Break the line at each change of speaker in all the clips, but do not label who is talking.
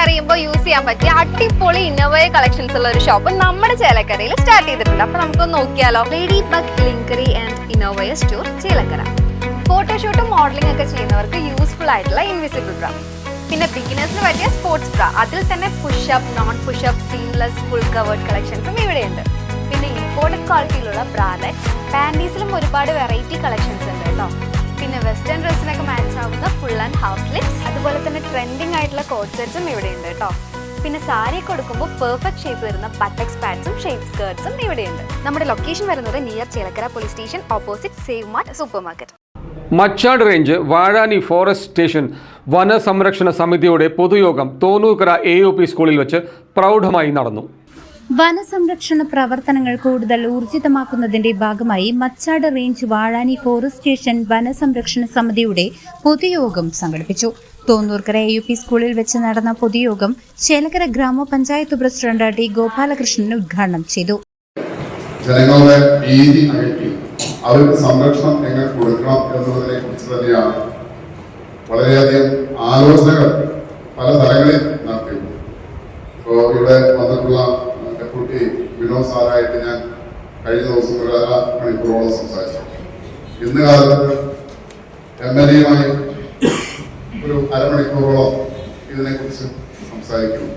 പറയുമ്പോൾ യൂസ് ചെയ്യാൻ പറ്റിയ അടിപൊളി ഇന്നോവയ കളക്ഷൻസ് ഉള്ള ഒരു ഷോപ്പ് നമ്മുടെ ചേലക്കരയിൽ സ്റ്റാർട്ട് ചെയ്തിട്ടുണ്ട്. അപ്പൊ നമുക്കൊന്ന് നോക്കിയാലോ. ലേഡി ബഗ് ലിങ്കറി ആൻഡ് ഇന്നോവയ സ്റ്റോർ ചേലക്കര. ഫോട്ടോഷൂട്ടും മോഡലിംഗ് ഒക്കെ ചെയ്യുന്നവർക്ക് യൂസ്ഫുൾ ആയിട്ടുള്ള ഇൻവിസിബിൾ ബ്രാ, പിന്നെ ബിഗിനേഴ്സിന് പറ്റിയ സ്പോർട്സ് ബ്രാ, അതിൽ തന്നെ pushup, non pushup, seamless, full covered കളക്ഷൻസും ഇവിടെയുണ്ട്. പിന്നെ ഇമ്പോർട്ടഡ് ക്വാളിറ്റിയിലുള്ള ബ്രാലറ്റ്സ്, പാൻറ്റീസിലും ഒരുപാട് വെറൈറ്റി കളക്ഷൻസ് ഉണ്ട് കേട്ടോ. പിന്നെ വെസ്റ്റേൺ ഡ്രസ്സിനൊക്കെ മാച്ച് ആവുന്ന ഫുൾ ആൻഡ് ഹാഫ് സ്ലിപ്സ്, അതുപോലെ തന്നെ ട്രെൻഡിങ് ആയിട്ടുള്ള കോട്ട് സെറ്റ്സും ഇവിടെയുണ്ട് കേട്ടോ. പിന്നെ സാരി കൊടുക്കുമ്പോൾ പെർഫെക്റ്റ് ഷേപ്പ് വരുന്ന ബട്ടക്സ് പാഡ്സും ഷേപ്പ് സ്കേർട്സും ഇവിടെയുണ്ട്. നമ്മുടെ ലൊക്കേഷൻ വരുന്നത് near Chelakkara police station, opposite Save Mart supermarket.
Machad range Vazhani forest station വനസംരക്ഷണ സമിതിയുടെ പൊതുയോഗം തോന്നൂർക്കര AUP സ്കൂളിൽ വെച്ച് പ്രൗഢമായി നടന്നു.
വനസംരക്ഷണ പ്രവർത്തനങ്ങൾ കൂടുതൽ ഊർജിതമാക്കുന്നതിന്റെ ഭാഗമായി Machad range Vazhani forest station വനസംരക്ഷണ സമിതിയുടെ പൊതുയോഗം സംഘടിപ്പിച്ചു. തോന്നൂർക്കര AUP സ്കൂളിൽ വെച്ച് നടന്ന പൊതുയോഗം ചേലക്കര ഗ്രാമപഞ്ചായത്ത് പ്രസിഡന്റ് ടി ഗോപാലകൃഷ്ണൻ ഉദ്ഘാടനം ചെയ്തു.
ജനങ്ങളുടെ ഭീതി അകറ്റി അവർക്ക് സംരക്ഷണം എങ്ങനെ കൊടുക്കണം എന്നതിനെ കുറിച്ച് തന്നെയാണ് വളരെയധികം ആലോചനകൾ പല തലങ്ങളിൽ നടത്തിയിട്ടുണ്ട്. ഇപ്പോൾ ഇവിടെ വന്നിട്ടുള്ള ഡെപ്യൂട്ടി വിനോദ് സാറായിട്ട് ഞാൻ കഴിഞ്ഞ ദിവസം ഒരു 1.5 മണിക്കൂറോളം സംസാരിച്ചു. ഇന്ന് കാലത്ത് MLA-യുമായി ഒരു 1/2 മണിക്കൂറോളം ഇതിനെക്കുറിച്ച് സംസാരിക്കുന്നു.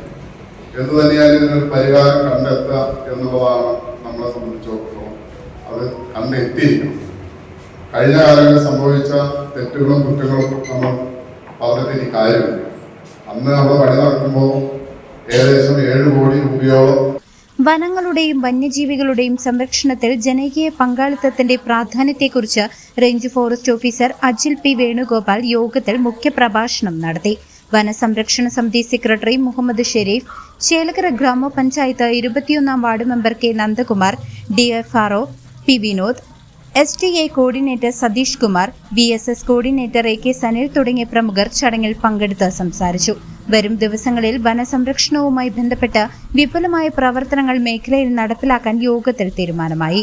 എന്തു തന്നെയായാലും ഇതിനൊരു പരിഹാരം കണ്ടെത്തുക എന്നുള്ളതാണ് നമ്മളെ സംബന്ധിച്ചിടത്തോളം അത് കണ്ടെത്തിയിരിക്കണം. കഴിഞ്ഞ കാലങ്ങളിൽ സംഭവിച്ച തെറ്റുകളും കുറ്റങ്ങളും നമ്മൾ പറഞ്ഞിട്ട് ഇനി കാര്യമില്ല. അന്ന് നമ്മൾ പണി നടക്കുമ്പോൾ ഏകദേശം 7 കോടി രൂപയോളം.
വനങ്ങളുടെയും വന്യജീവികളുടെയും സംരക്ഷണത്തിൽ ജനകീയ പങ്കാളിത്തത്തിന്റെ പ്രാധാന്യത്തെക്കുറിച്ച് range forest officer Ajil P. Venugopal യോഗത്തിൽ മുഖ്യപ്രഭാഷണം നടത്തി. വനസംരക്ഷണ സമിതി സെക്രട്ടറി മുഹമ്മദ് ഷെരീഫ്, ചേലക്കര ഗ്രാമപഞ്ചായത്ത് 21-ാം ward member K. Nandakumar, DFRO P. Vinod, STA coordinator Satheesh Kumar, VSS coordinator AK Sanil തുടങ്ങിയ പ്രമുഖർ ചടങ്ങിൽ പങ്കെടുത്ത് സംസാരിച്ചു. വരും ദിവസങ്ങളിൽ വനസംരക്ഷണവുമായി ബന്ധപ്പെട്ട് വിപുലമായ പ്രവർത്തനങ്ങൾ മേഖലയിൽ നടപ്പിലാക്കാൻ യോഗത്തിൽ തീരുമാനമായി.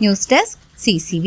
News desk CCV.